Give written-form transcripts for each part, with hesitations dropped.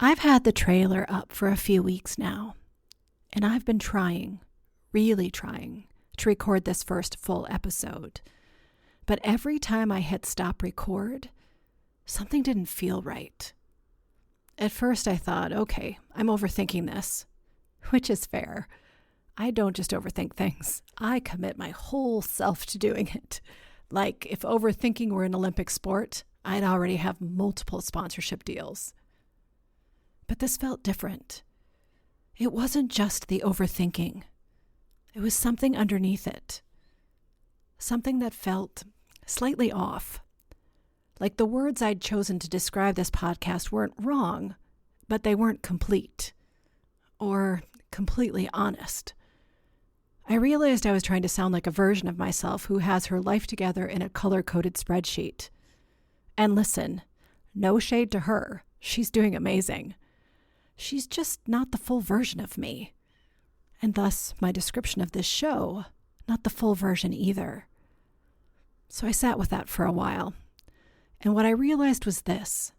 I've had the trailer up for a few weeks now, and I've been really trying, to record this first full episode. But every time I hit stop record, something didn't feel right. At first I thought, okay, I'm overthinking this, which is fair. I don't just overthink things. I commit my whole self to doing it. Like if overthinking were an Olympic sport, I'd already have multiple sponsorship deals. But this felt different. It wasn't just the overthinking. It was something underneath it. Something that felt slightly off. Like the words I'd chosen to describe this podcast weren't wrong, but they weren't complete or completely honest. I realized I was trying to sound like a version of myself who has her life together in a color-coded spreadsheet. And listen, no shade to her. She's doing amazing. She's just not the full version of me. And thus, my description of this show, not the full version either. So I sat with that for a while. And what I realized was this.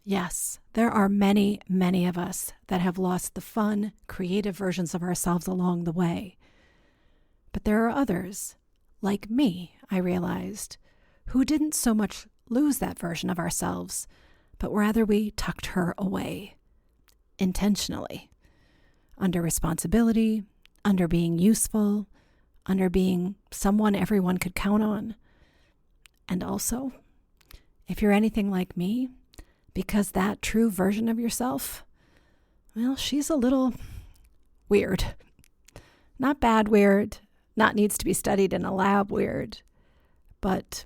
Yes, there are many, many of us that have lost the fun, creative versions of ourselves along the way. But there are others, like me, I realized, who didn't so much lose that version of ourselves, but rather we tucked her away. Intentionally, under responsibility, under being useful, under being someone everyone could count on. And also, if you're anything like me, because that true version of yourself, well, she's a little weird. Not bad weird, not needs to be studied in a lab weird, but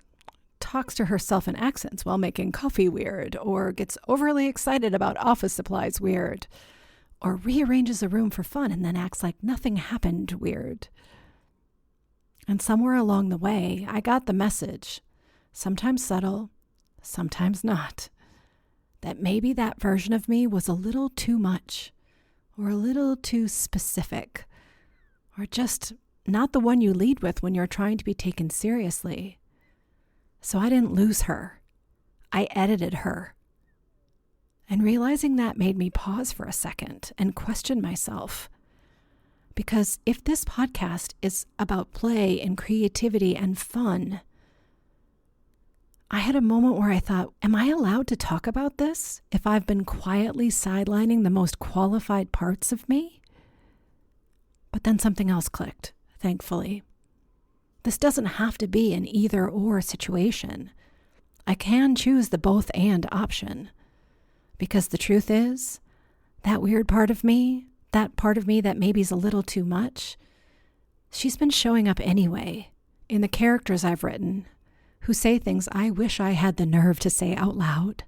talks to herself in accents while making coffee weird, or gets overly excited about office supplies weird, or rearranges a room for fun and then acts like nothing happened weird. And somewhere along the way, I got the message, sometimes subtle, sometimes not, that maybe that version of me was a little too much, or a little too specific, or just not the one you lead with when you're trying to be taken seriously. So I didn't lose her. I edited her. And realizing that made me pause for a second and question myself. Because if this podcast is about play and creativity and fun, I had a moment where I thought, am I allowed to talk about this if I've been quietly sidelining the most qualified parts of me? But then something else clicked, thankfully. This doesn't have to be an either-or situation. I can choose the both-and option. Because the truth is, that weird part of me, that part of me that maybe is a little too much, she's been showing up anyway in the characters I've written who say things I wish I had the nerve to say out loud.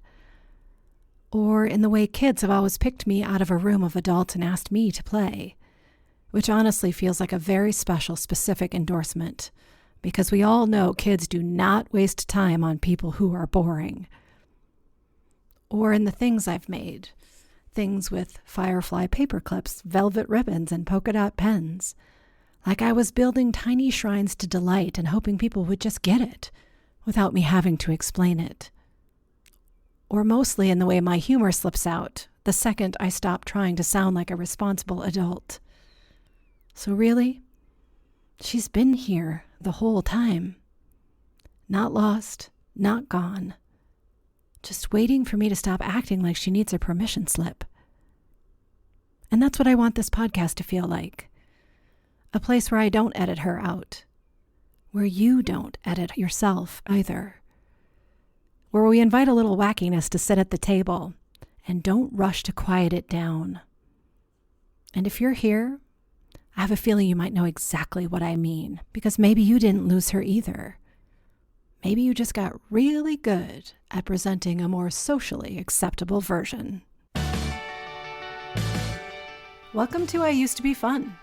Or in the way kids have always picked me out of a room of adults and asked me to play, which honestly feels like a very special, specific endorsement. Because we all know kids do not waste time on people who are boring. Or in the things I've made, things with firefly paper clips, velvet ribbons, and polka dot pens. Like I was building tiny shrines to delight and hoping people would just get it without me having to explain it. Or mostly in the way my humor slips out the second I stop trying to sound like a responsible adult. So really, she's been here the whole time. Not lost, not gone. Just waiting for me to stop acting like she needs a permission slip. And that's what I want this podcast to feel like. A place where I don't edit her out. Where you don't edit yourself either. Where we invite a little wackiness to sit at the table and don't rush to quiet it down. And if you're here, I have a feeling you might know exactly what I mean, because maybe you didn't lose her either. Maybe you just got really good at presenting a more socially acceptable version. Welcome to I Used to Be Fun,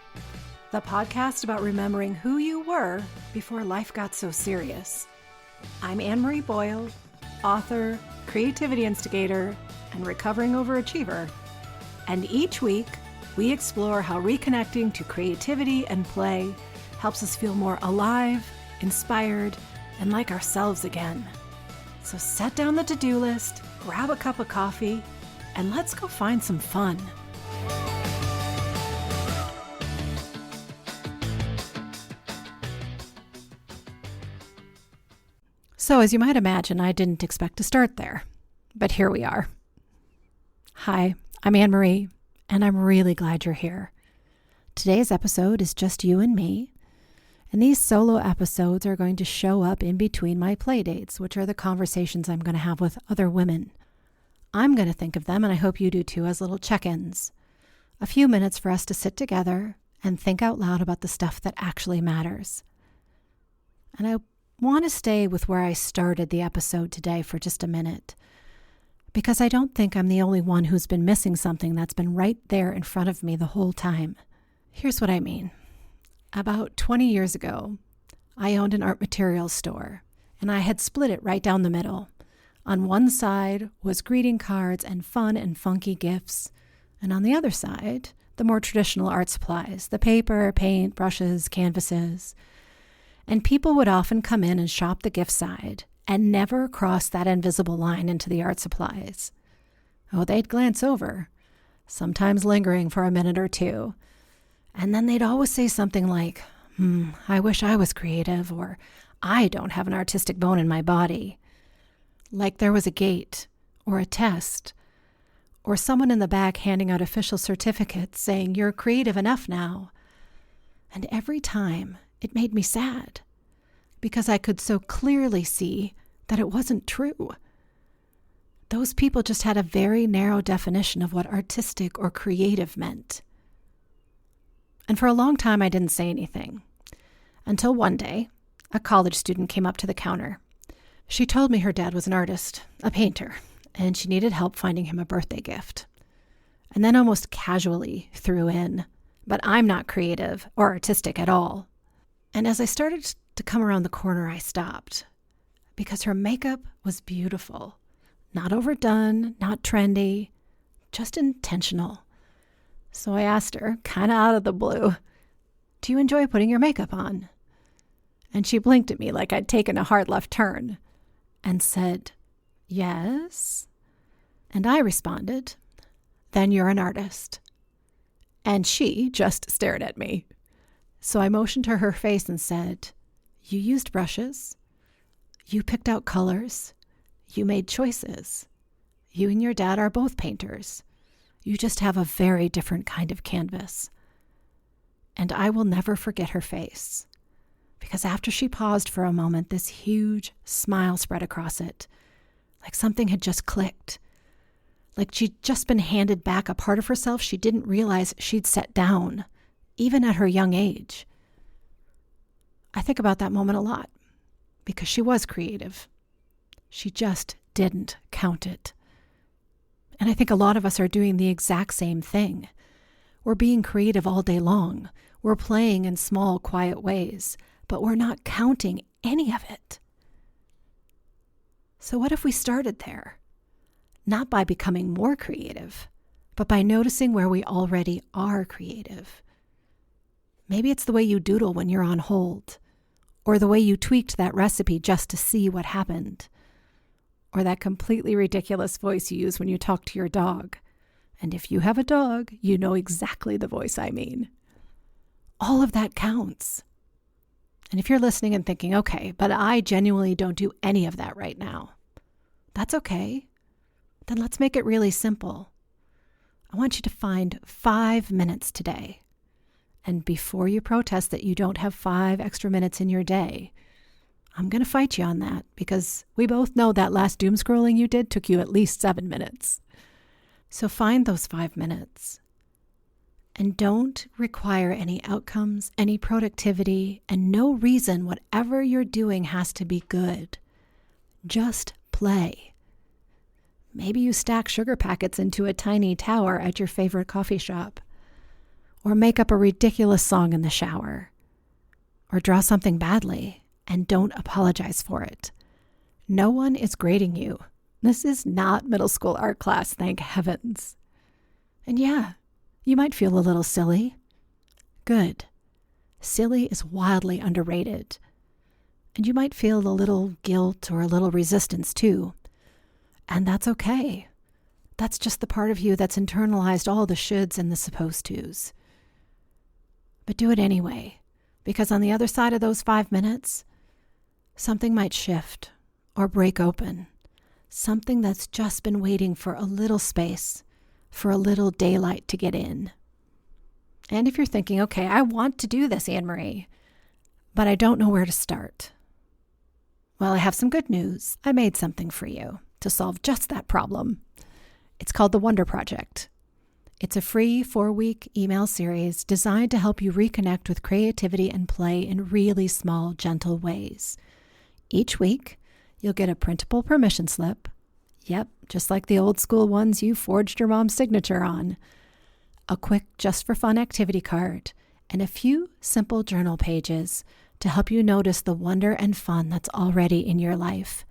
the podcast about remembering who you were before life got so serious. I'm Anne-Marie Boyle, author, creativity instigator, and recovering overachiever. And each week, we explore how reconnecting to creativity and play helps us feel more alive, inspired, and like ourselves again. So set down the to-do list, grab a cup of coffee, and let's go find some fun. So, as you might imagine, I didn't expect to start there, but here we are. Hi, I'm Anne-Marie, and I'm really glad you're here. Today's episode is just you and me, and these solo episodes are going to show up in between my play dates, which are the conversations I'm going to have with other women. I'm going to think of them, and I hope you do too, as little check-ins. A few minutes for us to sit together and think out loud about the stuff that actually matters. And I want to stay with where I started the episode today for just a minute, because I don't think I'm the only one who's been missing something that's been right there in front of me the whole time. Here's what I mean. About 20 years ago, I owned an art materials store, and I had split it right down the middle. On one side was greeting cards and fun and funky gifts, and on the other side, the more traditional art supplies, the paper, paint, brushes, canvases. And people would often come in and shop the gift side and never cross that invisible line into the art supplies. Oh, they'd glance over, sometimes lingering for a minute or two. And then they'd always say something like, I wish I was creative, or I don't have an artistic bone in my body. Like there was a gate, or a test, or someone in the back handing out official certificates saying, you're creative enough now. And every time, it made me sad, because I could so clearly see that it wasn't true. Those people just had a very narrow definition of what artistic or creative meant. And for a long time, I didn't say anything, until one day, a college student came up to the counter. She told me her dad was an artist, a painter, and she needed help finding him a birthday gift. And then almost casually threw in, but I'm not creative or artistic at all. And as I started to come around the corner, I stopped, because her makeup was beautiful, not overdone, not trendy, just intentional. So I asked her, kind of out of the blue, do you enjoy putting your makeup on? And she blinked at me like I'd taken a hard left turn and said, yes. And I responded, then you're an artist. And she just stared at me. So I motioned to her face and said, you used brushes, you picked out colors, you made choices. You and your dad are both painters. You just have a very different kind of canvas. And I will never forget her face, because after she paused for a moment, this huge smile spread across it, like something had just clicked, like she'd just been handed back a part of herself she didn't realize she'd set down, even at her young age. I think about that moment a lot, because she was creative. She just didn't count it. And I think a lot of us are doing the exact same thing. We're being creative all day long. We're playing in small, quiet ways, but we're not counting any of it. So what if we started there? Not by becoming more creative, but by noticing where we already are creative. Maybe it's the way you doodle when you're on hold, or the way you tweaked that recipe just to see what happened, or that completely ridiculous voice you use when you talk to your dog. And if you have a dog, you know exactly the voice I mean. All of that counts. And if you're listening and thinking, okay, but I genuinely don't do any of that right now, that's okay. Then let's make it really simple. I want you to find 5 minutes today. And before you protest that you don't have 5 extra minutes in your day, I'm going to fight you on that, because we both know that last doom scrolling you did took you at least 7 minutes. So find those 5 minutes. And don't require any outcomes, any productivity, and no reason whatever you're doing has to be good. Just play. Maybe you stack sugar packets into a tiny tower at your favorite coffee shop, or make up a ridiculous song in the shower, or draw something badly and don't apologize for it. No one is grading you. This is not middle school art class, thank heavens. And yeah, you might feel a little silly. Good. Silly is wildly underrated. And you might feel a little guilt or a little resistance too. And that's okay, That's just the part of you that's internalized all the shoulds and the supposed tos. But do it anyway, because on the other side of those 5 minutes, something might shift or break open. Something that's just been waiting for a little space, for a little daylight to get in. And if you're thinking, okay, I want to do this, Anne-Marie, but I don't know where to start. Well, I have some good news. I made something for you to solve just that problem. It's called the Wonder Project. It's a free 4-week email series designed to help you reconnect with creativity and play in really small, gentle ways. Each week, you'll get a printable permission slip. Yep, just like the old school ones you forged your mom's signature on. A quick just for fun activity card, and a few simple journal pages to help you notice the wonder and fun that's already in your life.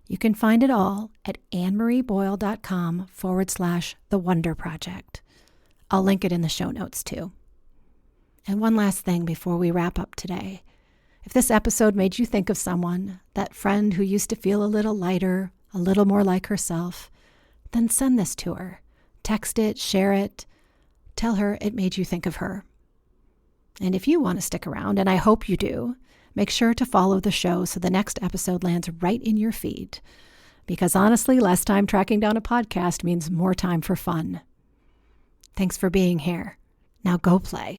You can find it all at annemarieboyle.com/The Wonder Project. I'll link it in the show notes too. And one last thing before we wrap up today. If this episode made you think of someone, that friend who used to feel a little lighter, a little more like herself, then send this to her. Text it, share it. Tell her it made you think of her. And if you want to stick around, and I hope you do, make sure to follow the show so the next episode lands right in your feed. Because honestly, less time tracking down a podcast means more time for fun. Thanks for being here. Now go play.